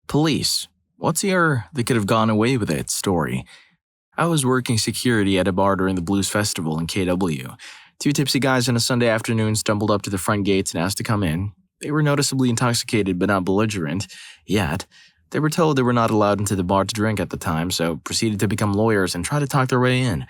Police. What's your "they could have gone away with it" story? I was working security at a bar during the Blues Festival in KW. Two tipsy guys on a Sunday afternoon stumbled up to the front gates and asked to come in. They were noticeably intoxicated but not belligerent, yet. They were told they were not allowed into the bar to drink at the time, so proceeded to become lawyers and try to talk their way in.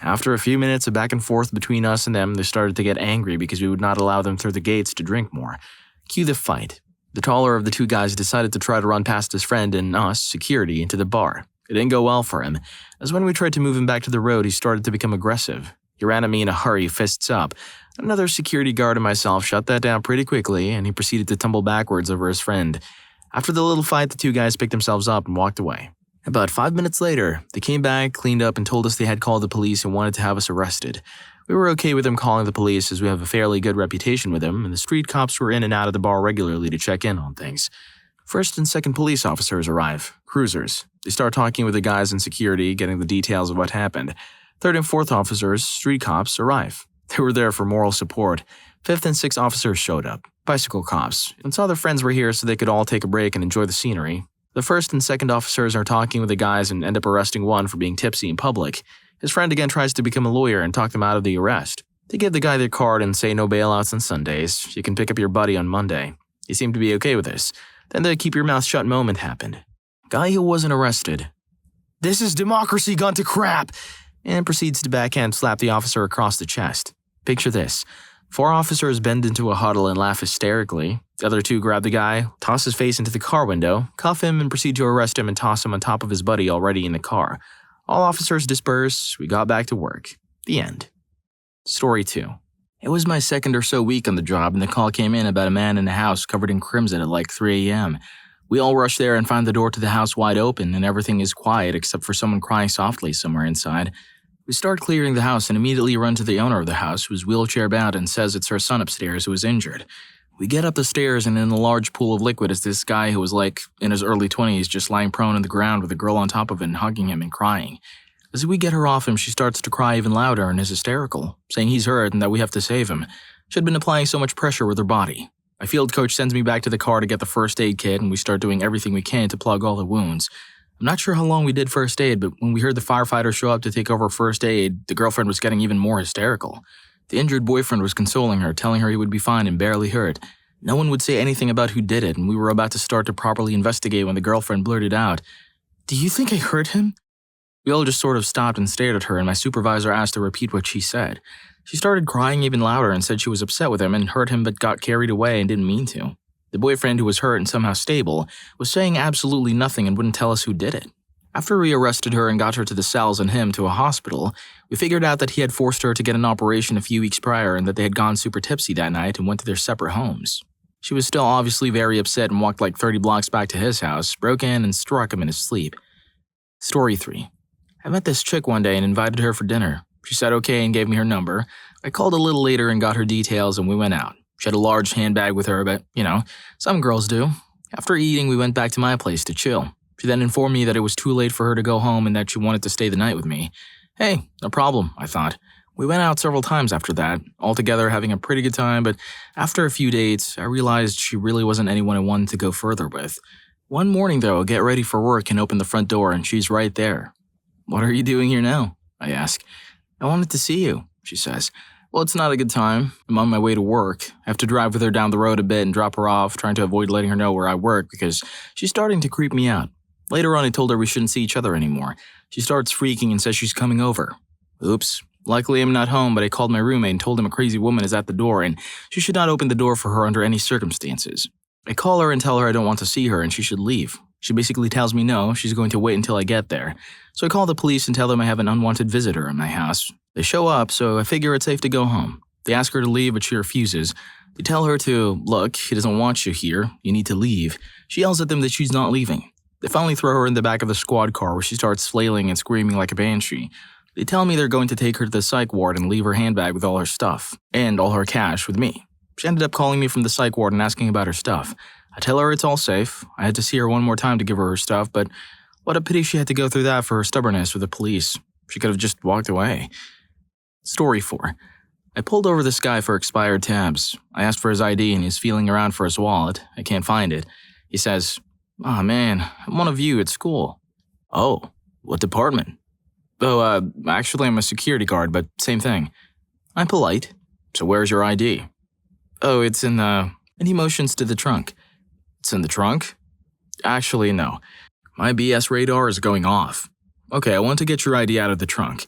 After a few minutes of back and forth between us and them, they started to get angry because we would not allow them through the gates to drink more. Cue the fight. The taller of the two guys decided to try to run past his friend and us, security, into the bar. It didn't go well for him, as when we tried to move him back to the road, he started to become aggressive. He ran at me in a hurry, fists up. Another security guard and myself shut that down pretty quickly, and he proceeded to tumble backwards over his friend. After the little fight, the two guys picked themselves up and walked away. About 5 minutes later, they came back, cleaned up, and told us they had called the police and wanted to have us arrested. We were okay with them calling the police as we have a fairly good reputation with them, and the street cops were in and out of the bar regularly to check in on things. First and second police officers arrive, cruisers. They start talking with the guys in security, getting the details of what happened. Third and fourth officers, street cops, arrive. They were there for moral support. Fifth and sixth officers showed up, bicycle cops, and saw their friends were here so they could all take a break and enjoy the scenery. The first and second officers are talking with the guys and end up arresting one for being tipsy in public. His friend again tries to become a lawyer and talk them out of the arrest. They give the guy their card and say no bailouts on Sundays. You can pick up your buddy on Monday. He seemed to be okay with this. Then the keep your mouth shut moment happened. Guy who wasn't arrested. "This is democracy gone to crap!" and proceeds to backhand slap the officer across the chest. Picture this. 4 officers bend into a huddle and laugh hysterically. The other 2 grab the guy, toss his face into the car window, cuff him, and proceed to arrest him and toss him on top of his buddy already in the car. All officers disperse. We got back to work. The end. Story 2. It was my second or so week on the job, and the call came in about a man in a house covered in crimson at like 3 a.m. We all rush there and find the door to the house wide open, and everything is quiet except for someone crying softly somewhere inside. We start clearing the house and immediately run to the owner of the house, who is wheelchair-bound and says it's her son upstairs who is injured. We get up the stairs, and in a large pool of liquid is this guy who was like in his early 20s, just lying prone on the ground with a girl on top of him hugging him and crying. As we get her off him, she starts to cry even louder and is hysterical, saying he's hurt and that we have to save him. She had been applying so much pressure with her body. My field coach sends me back to the car to get the first aid kit, and we start doing everything we can to plug all the wounds. I'm not sure how long we did first aid, but when we heard the firefighter show up to take over first aid, the girlfriend was getting even more hysterical. The injured boyfriend was consoling her, telling her he would be fine and barely hurt. No one would say anything about who did it, and we were about to start to properly investigate when the girlfriend blurted out, "Do you think I hurt him?" We all just sort of stopped and stared at her, and my supervisor asked to repeat what she said. She started crying even louder and said she was upset with him and hurt him but got carried away and didn't mean to. The boyfriend, who was hurt and somehow stable, was saying absolutely nothing and wouldn't tell us who did it. After we arrested her and got her to the cells and him to a hospital, we figured out that he had forced her to get an operation a few weeks prior and that they had gone super tipsy that night and went to their separate homes. She was still obviously very upset and walked like 30 blocks back to his house, broke in, and struck him in his sleep. Story 3. I met this chick one day and invited her for dinner. She said okay and gave me her number. I called a little later and got her details and we went out. She had a large handbag with her, but, some girls do. After eating, we went back to my place to chill. She then informed me that it was too late for her to go home and that she wanted to stay the night with me. Hey, no problem, I thought. We went out several times after that, all together having a pretty good time, but after a few dates, I realized she really wasn't anyone I wanted to go further with. One morning, though, I get ready for work and open the front door, and she's right there. "What are you doing here now?" I ask. "I wanted to see you," she says. "Well, it's not a good time. I'm on my way to work. I have to drive with her down the road a bit and drop her off, trying to avoid letting her know where I work because she's starting to creep me out. Later on, I told her we shouldn't see each other anymore. She starts freaking and says she's coming over. Oops. Luckily, I'm not home, but I called my roommate and told him a crazy woman is at the door and she should not open the door for her under any circumstances. I call her and tell her I don't want to see her and she should leave. She basically tells me no, she's going to wait until I get there. So I call the police and tell them I have an unwanted visitor in my house. They show up, so I figure it's safe to go home. They ask her to leave, but she refuses. They tell her to, look, he doesn't want you here. You need to leave. She yells at them that she's not leaving. They finally throw her in the back of the squad car where she starts flailing and screaming like a banshee. They tell me they're going to take her to the psych ward and leave her handbag with all her stuff, and all her cash with me. She ended up calling me from the psych ward and asking about her stuff. I tell her it's all safe. I had to see her one more time to give her her stuff, but what a pity she had to go through that for her stubbornness with the police. She could have just walked away. Story 4. I pulled over this guy for expired tabs. I asked for his ID and he's feeling around for his wallet. I can't find it. He says, Aw man, I'm one of you at school. Oh, what department? Oh, actually I'm a security guard, but same thing. I'm polite. So where's your ID? Oh, it's in the... And he motions to the trunk. It's in the trunk? Actually, no. My BS radar is going off. Okay, I want to get your ID out of the trunk.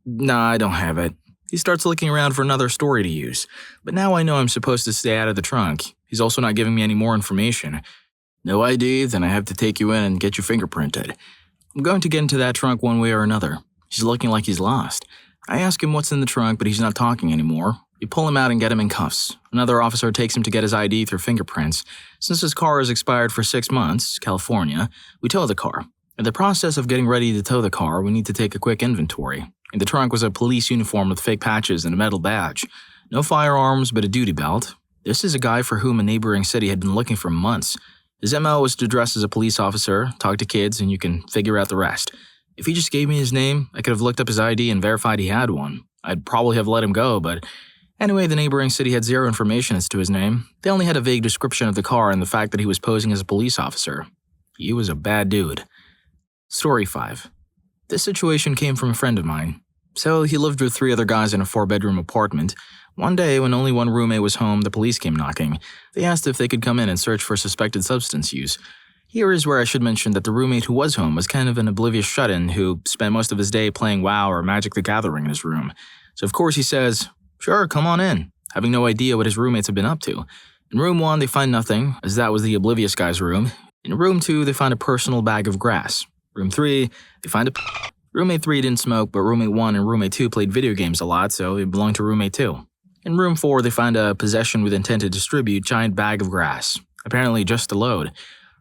Nah, I don't have it. He starts looking around for another story to use, but now I know I'm supposed to stay out of the trunk. He's also not giving me any more information. No ID, then I have to take you in and get you fingerprinted. I'm going to get into that trunk one way or another. He's looking like he's lost. I ask him what's in the trunk, but he's not talking anymore. We pull him out and get him in cuffs. Another officer takes him to get his ID through fingerprints. Since his car is expired for 6 months, California, we tow the car. In the process of getting ready to tow the car, we need to take a quick inventory. In the trunk was a police uniform with fake patches and a metal badge. No firearms, but a duty belt. This is a guy for whom a neighboring city had been looking for months. His MO was to dress as a police officer, talk to kids, and you can figure out the rest. If he just gave me his name, I could have looked up his ID and verified he had one. I'd probably have let him go, but anyway, the neighboring city had zero information as to his name. They only had a vague description of the car and the fact that he was posing as a police officer. He was a bad dude. Story 5. This situation came from a friend of mine. So he lived with 3 other guys in a 4-bedroom apartment. One day, when only one roommate was home, the police came knocking. They asked if they could come in and search for suspected substance use. Here is where I should mention that the roommate who was home was kind of an oblivious shut-in who spent most of his day playing WoW or Magic the Gathering in his room. So of course he says, "Sure, come on in," having no idea what his roommates had been up to. In room 1, they find nothing, as that was the oblivious guy's room. In room 2, they find a personal bag of grass. Room 3, they find a... Roommate 3 didn't smoke, but roommate 1 and roommate 2 played video games a lot, so it belonged to roommate 2. In room 4, they find a possession with intent to distribute giant bag of grass, apparently just to load.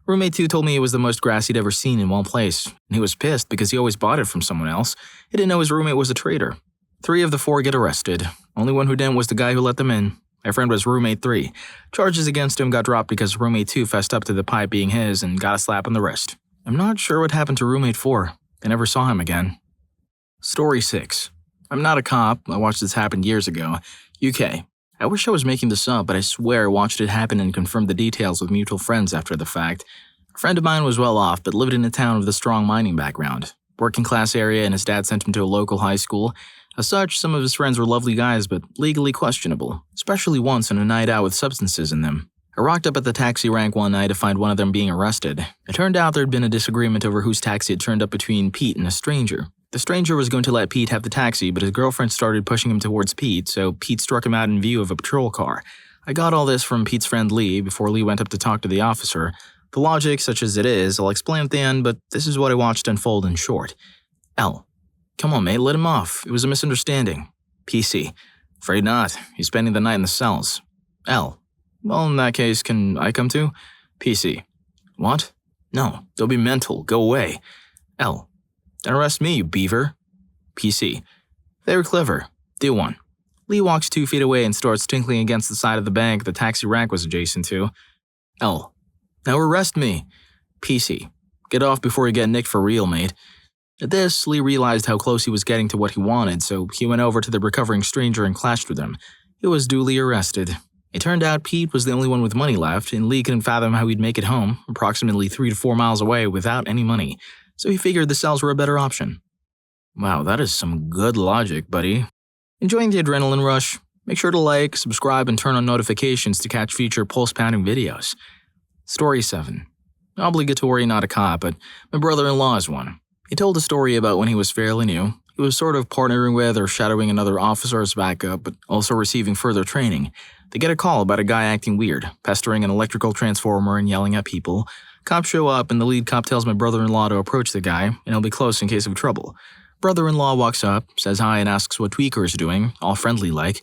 Roommate 2 told me it was the most grass he'd ever seen in one place, and he was pissed because he always bought it from someone else. He didn't know his roommate was a traitor. 3 of the 4 get arrested. Only one who didn't was the guy who let them in. My friend was roommate 3. Charges against him got dropped because roommate 2 fessed up to the pipe being his and got a slap on the wrist. I'm not sure what happened to roommate 4. I never saw him again. Story 6. I'm not a cop. I watched this happen years ago. UK. I wish I was making this up, but I swear I watched it happen and confirmed the details with mutual friends after the fact. A friend of mine was well off, but lived in a town with a strong mining background. Working class area, and his dad sent him to a local high school. As such, some of his friends were lovely guys, but legally questionable, especially once on a night out with substances in them. I rocked up at the taxi rank one night to find one of them being arrested. It turned out there had been a disagreement over whose taxi had turned up between Pete and a stranger. The stranger was going to let Pete have the taxi, but his girlfriend started pushing him towards Pete, so Pete struck him out in view of a patrol car. I got all this from Pete's friend Lee before Lee went up to talk to the officer. The logic, such as it is, I'll explain at the end, but this is what I watched unfold in short. L. Come on, mate, let him off. It was a misunderstanding. PC. Afraid not. He's spending the night in the cells. L. Well, in that case, can I come too? PC. What? No, don't be mental. Go away. L. Then arrest me, you beaver. PC. Very clever. Do one. Lee walks 2 feet away and starts tinkling against the side of the bank the taxi rank was adjacent to. L. Now arrest me. PC. Get off before you get nicked for real, mate. At this, Lee realized how close he was getting to what he wanted, so he went over to the recovering stranger and clashed with him. He was duly arrested. It turned out Pete was the only one with money left, and Lee couldn't fathom how he'd make it home, approximately 3 to 4 miles away, without any money. So he figured the cells were a better option. Wow, that is some good logic, buddy. Enjoying the adrenaline rush? Make sure to like, subscribe, and turn on notifications to catch future pulse-pounding videos. Story 7. Obligatory, not a cop, but my brother-in-law is one. He told a story about when he was fairly new. He was sort of partnering with or shadowing another officer as backup, but also receiving further training. They get a call about a guy acting weird, pestering an electrical transformer and yelling at people. Cops show up and the lead cop tells my brother-in-law to approach the guy, and he'll be close in case of trouble. Brother-in-law walks up, says hi and asks what Tweaker is doing, all friendly-like.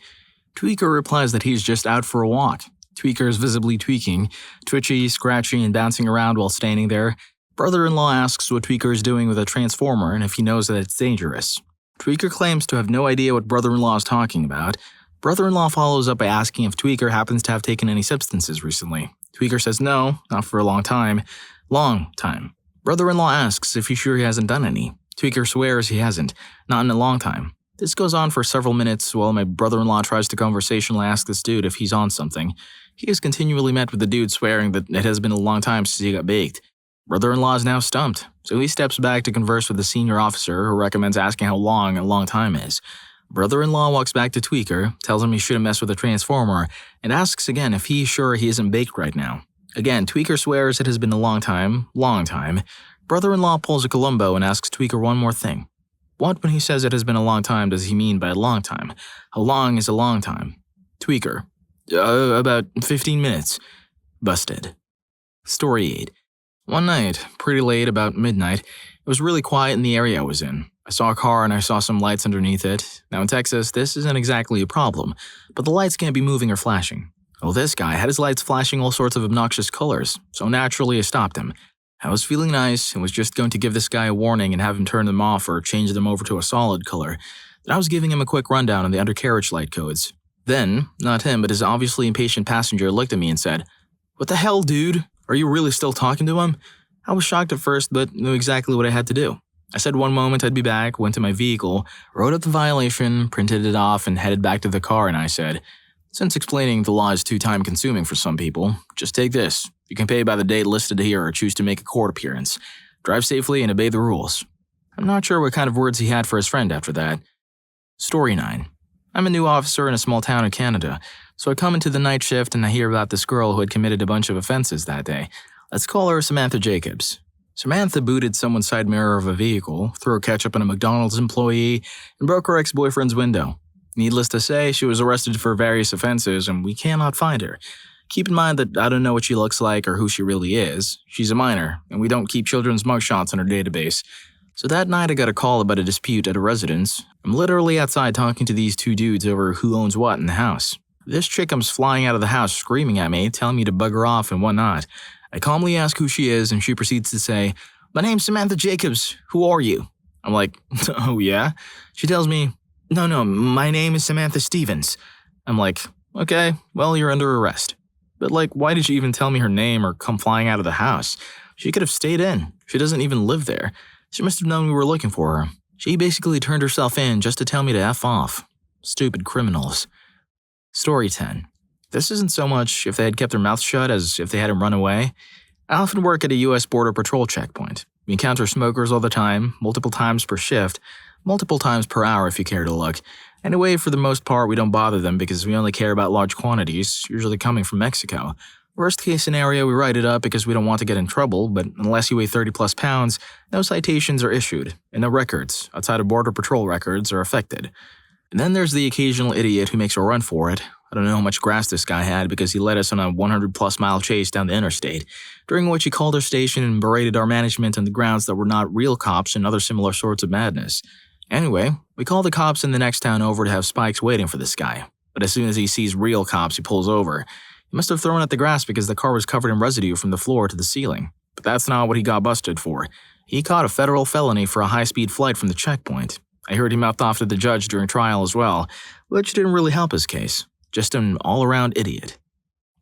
Tweaker replies that he's just out for a walk. Tweaker is visibly tweaking, twitchy, scratchy, and bouncing around while standing there. Brother-in-law asks what Tweaker is doing with a transformer and if he knows that it's dangerous. Tweaker claims to have no idea what brother-in-law is talking about. Brother-in-law follows up by asking if Tweaker happens to have taken any substances recently. Tweaker says no, not for a long time. Long time. Brother-in-law asks if he's sure he hasn't done any. Tweaker swears he hasn't, not in a long time. This goes on for several minutes while my brother-in-law tries to conversationally ask this dude if he's on something. He is continually met with the dude swearing that it has been a long time since he got baked. Brother-in-law is now stumped, so he steps back to converse with the senior officer who recommends asking how long a long time is. Brother-in-law walks back to Tweaker, tells him he shouldn't mess with the transformer, and asks again if he's sure he isn't baked right now. Again, Tweaker swears it has been a long time. Brother-in-law pulls a Columbo and asks Tweaker one more thing. What, when he says it has been a long time, does he mean by a long time? How long is a long time? Tweaker. About 15 minutes. Busted. Story 8. One night, pretty late, about midnight, it was really quiet in the area I was in. I saw a car and I saw some lights underneath it. Now in Texas, this isn't exactly a problem, but the lights can't be moving or flashing. Well, this guy had his lights flashing all sorts of obnoxious colors, so naturally I stopped him. I was feeling nice and was just going to give this guy a warning and have him turn them off or change them over to a solid color. Then I was giving him a quick rundown on the undercarriage light codes. Then, not him, but his obviously impatient passenger looked at me and said, "What the hell, dude? Are you really still talking to him?" I was shocked at first, but knew exactly what I had to do. I said one moment I'd be back, went to my vehicle, wrote up the violation, printed it off, and headed back to the car, and I said, "Since explaining the law is too time-consuming for some people, just take this. You can pay by the date listed here or choose to make a court appearance. Drive safely and obey the rules." I'm not sure what kind of words he had for his friend after that. Story 9. I'm a new officer in a small town in Canada, so I come into the night shift and I hear about this girl who had committed a bunch of offenses that day. Let's call her Samantha Jacobs. Samantha booted someone's side mirror of a vehicle, threw ketchup on a McDonald's employee, and broke her ex-boyfriend's window. Needless to say, she was arrested for various offenses and we cannot find her. Keep in mind that I don't know what she looks like or who she really is. She's a minor, and we don't keep children's mugshots in our database. So that night I got a call about a dispute at a residence. I'm literally outside talking to these two dudes over who owns what in the house. This chick comes flying out of the house screaming at me, telling me to bugger off and whatnot. I calmly ask who she is and she proceeds to say, "My name's Samantha Jacobs. Who are you?" I'm like, "Oh yeah?" She tells me, No, my name is Samantha Stevens." I'm like, "Okay, well, you're under arrest." But why did she even tell me her name or come flying out of the house? She could have stayed in. She doesn't even live there. She must have known we were looking for her. She basically turned herself in just to tell me to F off. Stupid criminals. Story 10. This isn't so much if they had kept their mouths shut as if they had him run away. I often work at a U.S. Border Patrol checkpoint. We encounter smokers all the time, multiple times per shift, multiple times per hour if you care to look. Anyway, for the most part, we don't bother them because we only care about large quantities, usually coming from Mexico. Worst case scenario, we write it up because we don't want to get in trouble, but unless you weigh 30 plus pounds, no citations are issued, and no records, outside of Border Patrol records, are affected. And then there's the occasional idiot who makes a run for it. I don't know how much grass this guy had because he led us on a 100-plus mile chase down the interstate, during which he called our station and berated our management on the grounds that we're not real cops and other similar sorts of madness. Anyway, we call the cops in the next town over to have Spikes waiting for this guy. But as soon as he sees real cops, he pulls over. He must have thrown at the grass because the car was covered in residue from the floor to the ceiling. But that's not what he got busted for. He caught a federal felony for a high-speed flight from the checkpoint. I heard he mouthed off to the judge during trial as well, which didn't really help his case. Just an all-around idiot.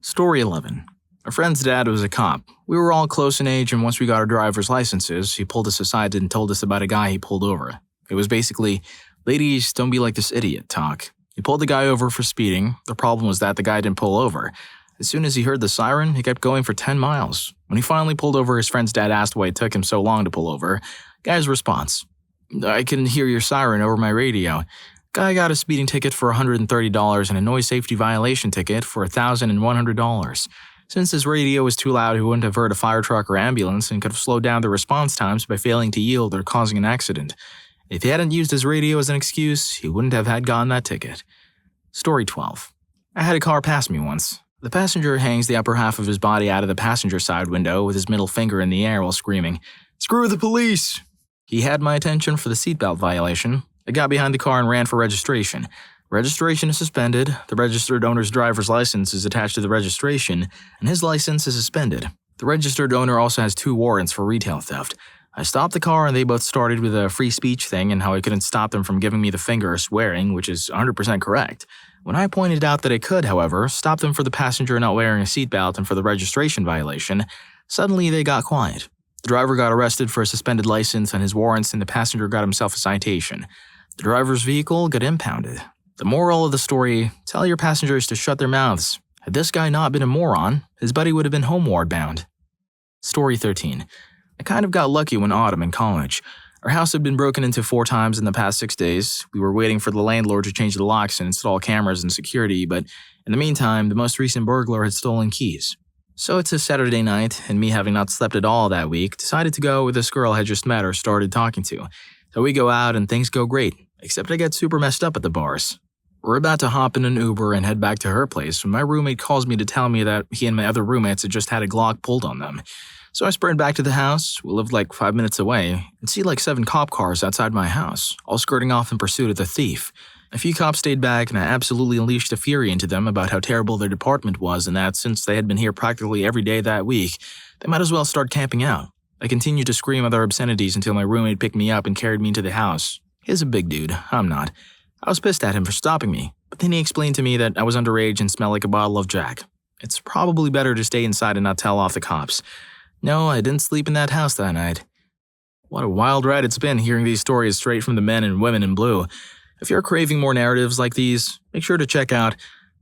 Story 11. Our friend's dad was a cop. We were all close in age, and once we got our driver's licenses, he pulled us aside and told us about a guy he pulled over. It was basically, "Ladies, don't be like this idiot" talk. He pulled the guy over for speeding. The problem was that the guy didn't pull over. As soon as he heard the siren, he kept going for 10 miles. When he finally pulled over, his friend's dad asked why it took him so long to pull over. Guy's response: "I can hear your siren over my radio." Guy got a speeding ticket for $130 and a noise safety violation ticket for $1,100. Since his radio was too loud, he wouldn't have heard a fire truck or ambulance and could have slowed down the response times by failing to yield or causing an accident. If he hadn't used his radio as an excuse, he wouldn't have had gotten that ticket. Story 12. I had a car pass me once. The passenger hangs the upper half of his body out of the passenger side window with his middle finger in the air while screaming, "Screw the police!" He had my attention for the seatbelt violation. I got behind the car and ran for registration. Registration is suspended, the registered owner's driver's license is attached to the registration, and his license is suspended. The registered owner also has 2 warrants for retail theft. I stopped the car and they both started with a free speech thing and how I couldn't stop them from giving me the finger or swearing, which is 100% correct. When I pointed out that I could, however, stop them for the passenger not wearing a seatbelt and for the registration violation, suddenly they got quiet. The driver got arrested for a suspended license and his warrants, and the passenger got himself a citation. The driver's vehicle got impounded. The moral of the story: tell your passengers to shut their mouths. Had this guy not been a moron, his buddy would have been homeward bound. Story 13. I kind of got lucky one autumn in college. Our house had been broken into 4 times in the past 6 days. We were waiting for the landlord to change the locks and install cameras and security, but in the meantime, the most recent burglar had stolen keys. So it's a Saturday night, and me having not slept at all that week, decided to go with this girl I had just met or started talking to. So we go out and things go great, except I get super messed up at the bars. We're about to hop in an Uber and head back to her place when my roommate calls me to tell me that he and my other roommates had just had a Glock pulled on them. So I sprint back to the house, we lived like 5 minutes away, and see like 7 cop cars outside my house, all skirting off in pursuit of the thief. A few cops stayed back and I absolutely unleashed a fury into them about how terrible their department was and that since they had been here practically every day that week, they might as well start camping out. I continued to scream other obscenities until my roommate picked me up and carried me into the house. He's a big dude, I'm not. I was pissed at him for stopping me, but then he explained to me that I was underage and smelled like a bottle of Jack. It's probably better to stay inside and not tell off the cops. No, I didn't sleep in that house that night. What a wild ride it's been hearing these stories straight from the men and women in blue. If you're craving more narratives like these, make sure to check out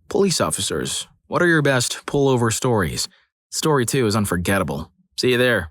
Police Officers. What are your best pullover stories? Story 2 is unforgettable. See you there.